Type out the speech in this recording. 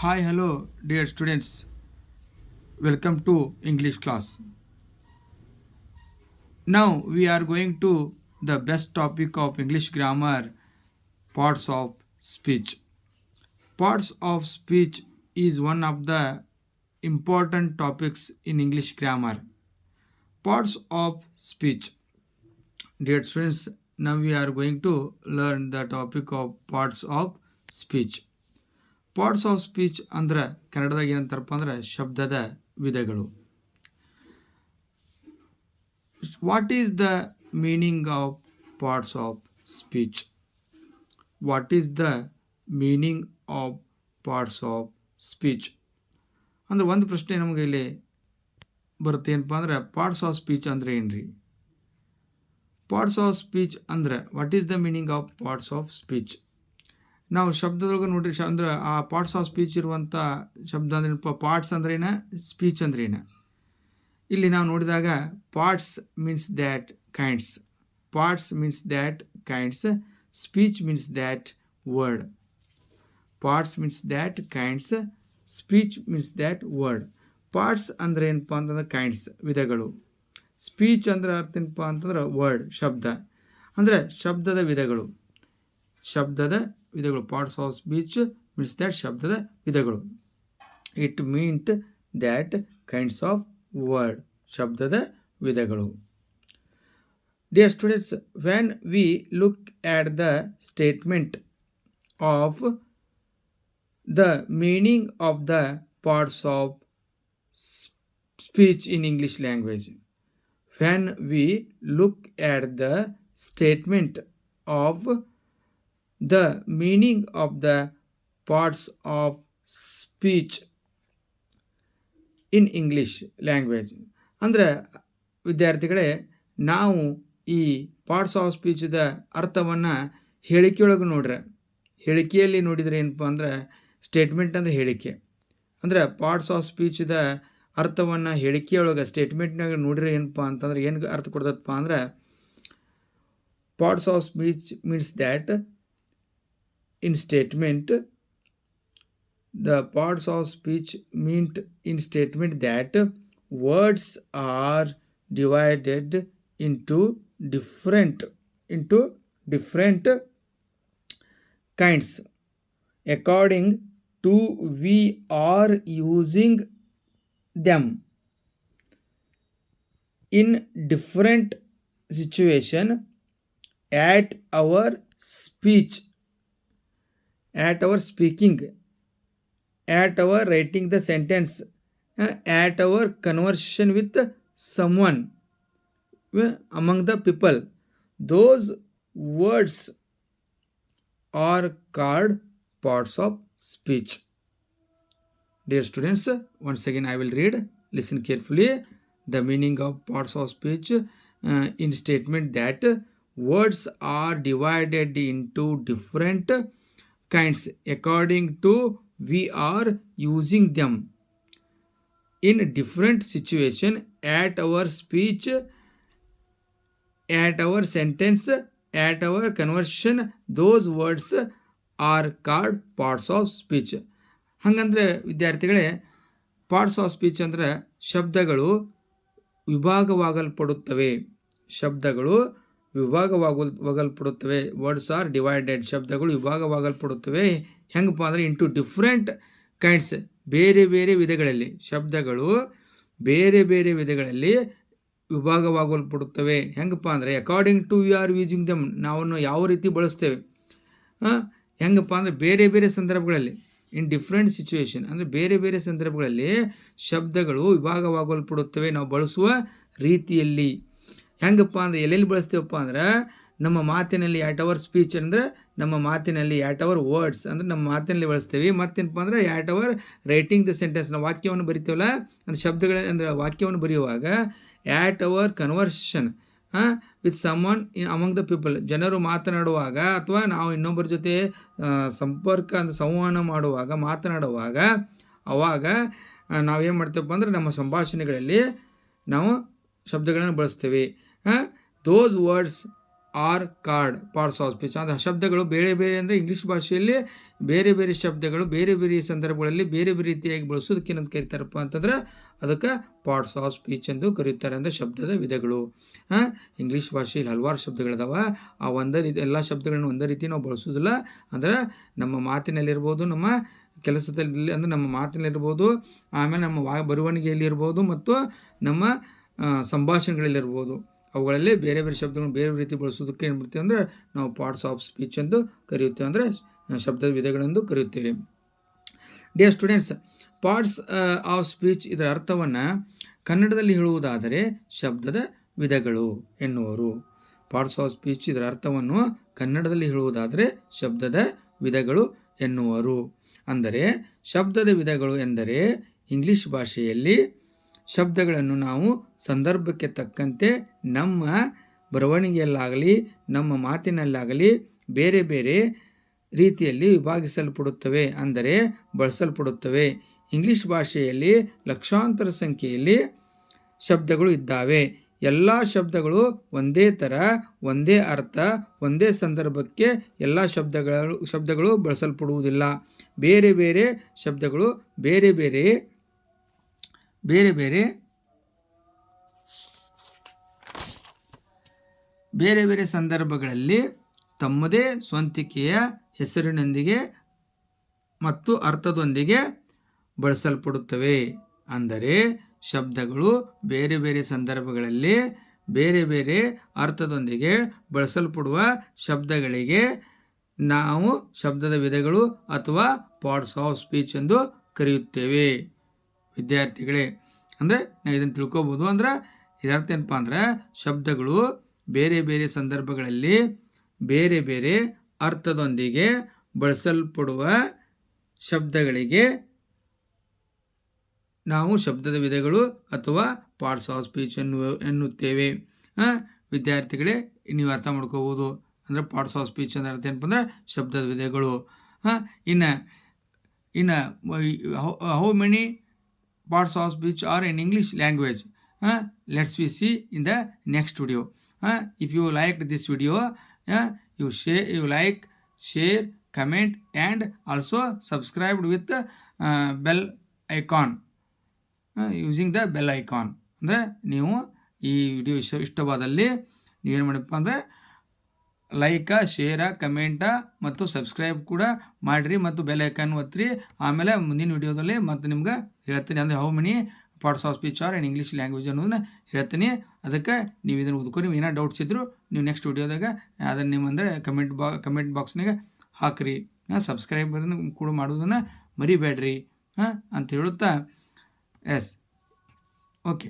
Hi, hello, dear students. Welcome to English class. Now we are going to the best topic of English grammar, parts of speech. Parts of speech is one of the important topics in English grammar. Parts of speech. Dear students, now we are going to learn the topic of parts of speech. Parts of speech ಅಂದ್ರೆ ಕನ್ನಡದಾಗ ಏನಂತಾರಪ್ಪ ಅಂದ್ರೆ ಶಬ್ದದ ವಿಧಗಳು. What is the meaning of parts of speech? What is the meaning of parts of speech ಅಂದ್ರೆ ಒಂದು ಪ್ರಶ್ನೆ ನಮಗೆ ಇಲ್ಲಿ ಬರುತ್ತೆ. ಏನಪ್ಪ ಅಂದ್ರೆ ಪಾರ್ಟ್ಸ್ ಆಫ್ ಸ್ಪೀಚ್ ಅಂದ್ರೆ ಏನ್ರಿ? ಪಾರ್ಟ್ಸ್ ಆಫ್ ಸ್ಪೀಚ್ ಅಂದ್ರೆ what is the meaning of parts of speech? ನಾವು ಶಬ್ದದೊಳಗೆ ನೋಡ್ರಿ ಅಂದ್ರೆ ಆ ಪಾರ್ಟ್ಸ್ ಆಫ್ ಸ್ಪೀಚ್ ಇರುವಂಥ ಶಬ್ದ ಅಂದ್ರೆ ಪಾರ್ಟ್ಸ್ ಅಂದ್ರೇನ, ಸ್ಪೀಚ್ ಅಂದ್ರೇನ. ಇಲ್ಲಿ ನಾವು ನೋಡಿದಾಗ parts means that kinds, parts means that kinds, speech means that word. Parts means that kinds, speech means that word. Parts ಅಂದ್ರೆ ಏನಪ್ಪ ಅಂತಂದ್ರೆ ಕೈಂಡ್ಸ್, ವಿಧಗಳು. ಸ್ಪೀಚ್ ಅಂದ್ರೆ ಅರ್ಥ ಏನಪ್ಪ ಅಂತಂದ್ರೆ ವರ್ಡ್, ಶಬ್ದ. ಅಂದರೆ ಶಬ್ದದ ವಿಧಗಳು, ಶಬ್ದದ ವಿಧಗಳು. Parts of speech means that ಶಬ್ದದ ವಿಧಗಳು. It meant that kinds of word, ಶಬ್ದದ ವಿಧಗಳು. Dear students, when we look at the statement of the meaning of the parts of speech in English language, when we look at the statement of the meaning of the parts of speech in English language ಅಂದರೆ ವಿದ್ಯಾರ್ಥಿಗಳೇ, ನಾವು ಈ parts of ಸ್ಪೀಚ್ದ ಅರ್ಥವನ್ನು ಹೇಳಿಕೆಯೊಳಗೆ ನೋಡ್ರೆ, ಹೇಳಿಕೆಯಲ್ಲಿ ನೋಡಿದರೆ ಏನಪ್ಪ ಅಂದ್ರೆ ಸ್ಟೇಟ್ಮೆಂಟ್ ಅಂದರೆ ಹೇಳಿಕೆ. ಅಂದರೆ ಪಾರ್ಟ್ಸ್ ಆಫ್ ಸ್ಪೀಚ್ದ ಅರ್ಥವನ್ನು ಹೇಳಿಕೆಯೊಳಗೆ ಸ್ಟೇಟ್ಮೆಂಟ್ನಾಗ ನೋಡಿದ್ರೆ ಏನಪ್ಪ ಅಂತಂದ್ರೆ ಏನು ಅರ್ಥ ಕೊಡ್ತದಪ್ಪ ಅಂದ್ರೆ parts of speech means that in statement, the parts of speech meant in statement that words are divided into different kinds according to we are using them in different situation at our speech, at our speaking, at our writing the sentence, at our conversation with someone among the people. Those words are called parts of speech. Dear students, once again I will read. Listen carefully. The meaning of parts of speech in statement that words are divided into different kinds according to we are using them in different situation at our speech, at our sentence, at our conversation. Those words are called parts of speech. ಹಾಗಂದ್ರೆ ವಿದ್ಯಾರ್ಥಿಗಳೇ, parts of speech ಅಂದರೆ ಶಬ್ದಗಳು ವಿಭಾಗವಾಗಲ್ಪಡುತ್ತವೆ, ಶಬ್ದಗಳು ವಿಭಾಗವಾಗಲ್ಪಡುತ್ತವೆ. Words R divided, ಶಬ್ದಗಳು ವಿಭಾಗವಾಗಲ್ಪಡುತ್ತವೆ. ಹೆಂಗಪ್ಪ ಅಂದರೆ into different kinds, ಬೇರೆ ಬೇರೆ ವಿಧಗಳಲ್ಲಿ, ಶಬ್ದಗಳು ಬೇರೆ ಬೇರೆ ವಿಧಗಳಲ್ಲಿ ವಿಭಾಗವಾಗಲ್ಪಡುತ್ತವೆ. ಹೆಂಗಪ್ಪ ಅಂದರೆ according to we are using them, ನಾವನ್ನು ಯಾವ ರೀತಿ ಬಳಸ್ತೇವೆ. ಹೆಂಗಪ್ಪ ಅಂದರೆ ಬೇರೆ ಬೇರೆ ಸಂದರ್ಭಗಳಲ್ಲಿ, ಇನ್ ಡಿಫ್ರೆಂಟ್ ಸಿಚುವೇಶನ್ ಅಂದರೆ ಬೇರೆ ಬೇರೆ ಸಂದರ್ಭಗಳಲ್ಲಿ ಶಬ್ದಗಳು ವಿಭಾಗವಾಗಲ್ಪಡುತ್ತವೆ ನಾವು ಬಳಸುವ ರೀತಿಯಲ್ಲಿ. ಹೆಂಗಪ್ಪ ಅಂದರೆ ಎಲ್ಲೆಲ್ಲಿ ಬಳಸ್ತೇವಪ್ಪ ಅಂದ್ರೆ ನಮ್ಮ ಮಾತಿನಲ್ಲಿ, ಆಟ್ ಅವರ್ ಸ್ಪೀಚ್ ಅಂದರೆ ನಮ್ಮ ಮಾತಿನಲ್ಲಿ, ಆಟ್ ಅವರ್ ವರ್ಡ್ಸ್ ಅಂದರೆ ನಮ್ಮ ಮಾತಿನಲ್ಲಿ ಬಳಸ್ತೇವೆ. ಮತ್ತೇನಪ್ಪ ಅಂದರೆ at our writing the sentence, ನಾವು ವಾಕ್ಯವನ್ನು ಬರಿತೇವಲ್ಲ ಅಂದರೆ ಶಬ್ದಗಳ ಅಂದರೆ ವಾಕ್ಯವನ್ನು ಬರೆಯುವಾಗ at our conversation with someone among the people, ಜನರು ಮಾತನಾಡುವಾಗ ಅಥವಾ ನಾವು ಇನ್ನೊಬ್ಬರ ಜೊತೆ ಸಂಪರ್ಕ ಅಂದರೆ ಸಂವಹನ ಮಾಡುವಾಗ, ಮಾತನಾಡುವಾಗ ಅವಾಗ ನಾವೇನು ಮಾಡ್ತೇವಪ್ಪ ಅಂದರೆ ನಮ್ಮ ಸಂಭಾಷಣೆಗಳಲ್ಲಿ ನಾವು ಶಬ್ದಗಳನ್ನು ಬಳಸ್ತೇವೆ. Those words are called parts of speech. ಅಂದರೆ ಶಬ್ದಗಳು ಬೇರೆ ಬೇರೆ ಅಂದರೆ ಇಂಗ್ಲೀಷ್ ಭಾಷೆಯಲ್ಲಿ ಬೇರೆ ಬೇರೆ ಶಬ್ದಗಳು ಬೇರೆ ಬೇರೆ ಸಂದರ್ಭಗಳಲ್ಲಿ ಬೇರೆ ಬೇರೆ ರೀತಿಯಾಗಿ ಬಳಸೋದಕ್ಕೆ ಏನಂತ ಕರೀತಾರಪ್ಪ ಅಂತಂದ್ರೆ ಅದಕ್ಕೆ ಪಾರ್ಟ್ಸ್ ಆಫ್ ಸ್ಪೀಚ್ ಎಂದು ಕರೀತಾರೆ. ಅಂದರೆ ಶಬ್ದದ ವಿಧಗಳು. ಇಂಗ್ಲೀಷ್ ಭಾಷೆಯಲ್ಲಿ ಹಲವಾರು ಶಬ್ದಗಳಿದಾವೆ. ಆ ಒಂದೇ ರೀತಿ ಎಲ್ಲ ಶಬ್ದಗಳನ್ನು ಒಂದೇ ರೀತಿ ನಾವು ಬಳಸೋದಿಲ್ಲ. ಅಂದರೆ ನಮ್ಮ ಮಾತಿನಲ್ಲಿರ್ಬೋದು, ನಮ್ಮ ಕೆಲಸದಲ್ಲಿ ಅಂದರೆ ನಮ್ಮ ಮಾತಿನಲ್ಲಿರ್ಬೋದು, ಆಮೇಲೆ ನಮ್ಮ ಬರವಣಿಗೆಯಲ್ಲಿ ಇರ್ಬೋದು ಮತ್ತು ನಮ್ಮ ಸಂಭಾಷಣೆಗಳಲ್ಲಿರ್ಬೋದು. ಅವುಗಳಲ್ಲಿ ಬೇರೆ ಬೇರೆ ಶಬ್ದಗಳನ್ನು ಬೇರೆ ರೀತಿ ಬಳಸೋದಕ್ಕೆ ಏನು ಮಾಡ್ತೀವಿ ಅಂದರೆ ನಾವು ಪಾರ್ಟ್ಸ್ ಆಫ್ ಸ್ಪೀಚ್ ಎಂದು ಕರೆಯುತ್ತೇವೆ. ಅಂದರೆ ಶಬ್ದದ ವಿಧಗಳೆಂದು ಕರೆಯುತ್ತೇವೆ. Dear students, parts of speech ಇದರ ಅರ್ಥವನ್ನು ಕನ್ನಡದಲ್ಲಿ ಹೇಳುವುದಾದರೆ ಶಬ್ದದ ವಿಧಗಳು ಎನ್ನುವರು. ಪಾರ್ಟ್ಸ್ ಆಫ್ ಸ್ಪೀಚ್ ಇದರ ಅರ್ಥವನ್ನು ಕನ್ನಡದಲ್ಲಿ ಹೇಳುವುದಾದರೆ ಶಬ್ದದ ವಿಧಗಳು ಎನ್ನುವರು. ಅಂದರೆ ಶಬ್ದದ ವಿಧಗಳು ಎಂದರೆ ಇಂಗ್ಲೀಷ್ ಭಾಷೆಯಲ್ಲಿ ಶಬ್ದಗಳನ್ನು ನಾವು ಸಂದರ್ಭಕ್ಕೆ ತಕ್ಕಂತೆ ನಮ್ಮ ಬರವಣಿಗೆಯಲ್ಲಾಗಲಿ ನಮ್ಮ ಮಾತಿನಲ್ಲಾಗಲಿ ಬೇರೆ ಬೇರೆ ರೀತಿಯಲ್ಲಿ ವಿಭಾಗಿಸಲ್ಪಡುತ್ತವೆ, ಅಂದರೆ ಬಳಸಲ್ಪಡುತ್ತವೆ. ಇಂಗ್ಲೀಷ್ ಭಾಷೆಯಲ್ಲಿ ಲಕ್ಷಾಂತರ ಸಂಖ್ಯೆಯಲ್ಲಿ ಶಬ್ದಗಳು ಇದ್ದಾವೆ. ಎಲ್ಲ ಶಬ್ದಗಳು ಒಂದೇ ಥರ, ಒಂದೇ ಅರ್ಥ, ಒಂದೇ ಸಂದರ್ಭಕ್ಕೆ ಎಲ್ಲ ಶಬ್ದಗಳು ಬಳಸಲ್ಪಡುವುದಿಲ್ಲ. ಬೇರೆ ಬೇರೆ ಶಬ್ದಗಳು ಬೇರೆ ಬೇರೆ ಸಂದರ್ಭಗಳಲ್ಲಿ ತಮ್ಮದೇ ಸ್ವಂತಿಕೆಯ ಹೆಸರಿನೊಂದಿಗೆ ಮತ್ತು ಅರ್ಥದೊಂದಿಗೆ ಬಳಸಲ್ಪಡುತ್ತವೆ. ಅಂದರೆ ಶಬ್ದಗಳು ಬೇರೆ ಬೇರೆ ಸಂದರ್ಭಗಳಲ್ಲಿ ಬೇರೆ ಬೇರೆ ಅರ್ಥದೊಂದಿಗೆ ಬಳಸಲ್ಪಡುವ ಶಬ್ದಗಳಿಗೆ ನಾವು ಶಬ್ದದ ವಿಧಗಳು ಅಥವಾ ಪಾರ್ಟ್ಸ್ ಆಫ್ ಸ್ಪೀಚ್ ಎಂದು ಕರೆಯುತ್ತೇವೆ. ವಿದ್ಯಾರ್ಥಿಗಳೇ, ಅಂದರೆ ನಾವು ಇದನ್ನು ತಿಳ್ಕೊಬೋದು. ಅಂದ್ರೆ ಇದರ್ಥ ಏನಪ್ಪ ಅಂದ್ರೆ ಶಬ್ದಗಳು ಬೇರೆ ಬೇರೆ ಸಂದರ್ಭಗಳಲ್ಲಿ ಬೇರೆ ಬೇರೆ ಅರ್ಥದೊಂದಿಗೆ ಬಳಸಲ್ಪಡುವ ಶಬ್ದಗಳಿಗೆ ನಾವು ಶಬ್ದದ ವಿಧಗಳು ಅಥವಾ ಪಾರ್ಟ್ಸ್ ಆಫ್ ಸ್ಪೀಚ್ ಎನ್ನುತ್ತೇವೆ. ವಿದ್ಯಾರ್ಥಿಗಳೇ, ನೀವು ಅರ್ಥ ಮಾಡ್ಕೋಬೋದು. ಅಂದರೆ ಪಾರ್ಟ್ಸ್ ಆಫ್ ಸ್ಪೀಚ್ ಅಂದ್ರೆ ಅರ್ಥ ಏನಪ್ಪ ಅಂದ್ರೆ ಶಬ್ದದ ವಿಧಗಳು. ಇನ್ನು how many parts of speech are in English language? Let's we see in the next video. If you liked this video, you like, share, comment and also subscribe with bell icon, using the bell icon. ಅಂದರೆ ನೀವು ಈ video ಇಷ್ಟವಾದಲ್ಲಿ ನೀವೇನು ಮಾಡಪ್ಪ ಅಂದರೆ like, ಶೇರ, comment ಮತ್ತು subscribe ಕೂಡ ಮಾಡಿರಿ ಮತ್ತು ಬೆಲ್ ಐಕಾನ್ ಒತ್ತಿರಿ. ಆಮೇಲೆ ಮುಂದಿನ ವಿಡಿಯೋದಲ್ಲಿ ಮತ್ತೆ ನಿಮ್ಗೆ ಹೇಳ್ತೀನಿ, ಅಂದರೆ how many parts of speech are in English language ಅನ್ನೋದನ್ನ ಹೇಳ್ತೀನಿ. ಅದಕ್ಕೆ ನೀವು ಇದನ್ನು ಓದ್ಕೊಂಡು ನೀವು ಏನೋ ಡೌಟ್ಸ್ ಇದ್ದರೂ ನೀವು ನೆಕ್ಸ್ಟ್ ವಿಡಿಯೋದಾಗ ಅದನ್ನು ನೀವು ಅಂದರೆ ಕಮೆಂಟ್ ಬಾಕ್ಸ್ನಾಗ ಹಾಕಿರಿ. ಸಬ್ಸ್ಕ್ರೈಬ್ ಕೂಡ ಮಾಡೋದನ್ನು ಮರಿಬೇಡ್ರಿ ಅಂತ ಹೇಳುತ್ತಾ, ಎಸ್, ಓಕೆ.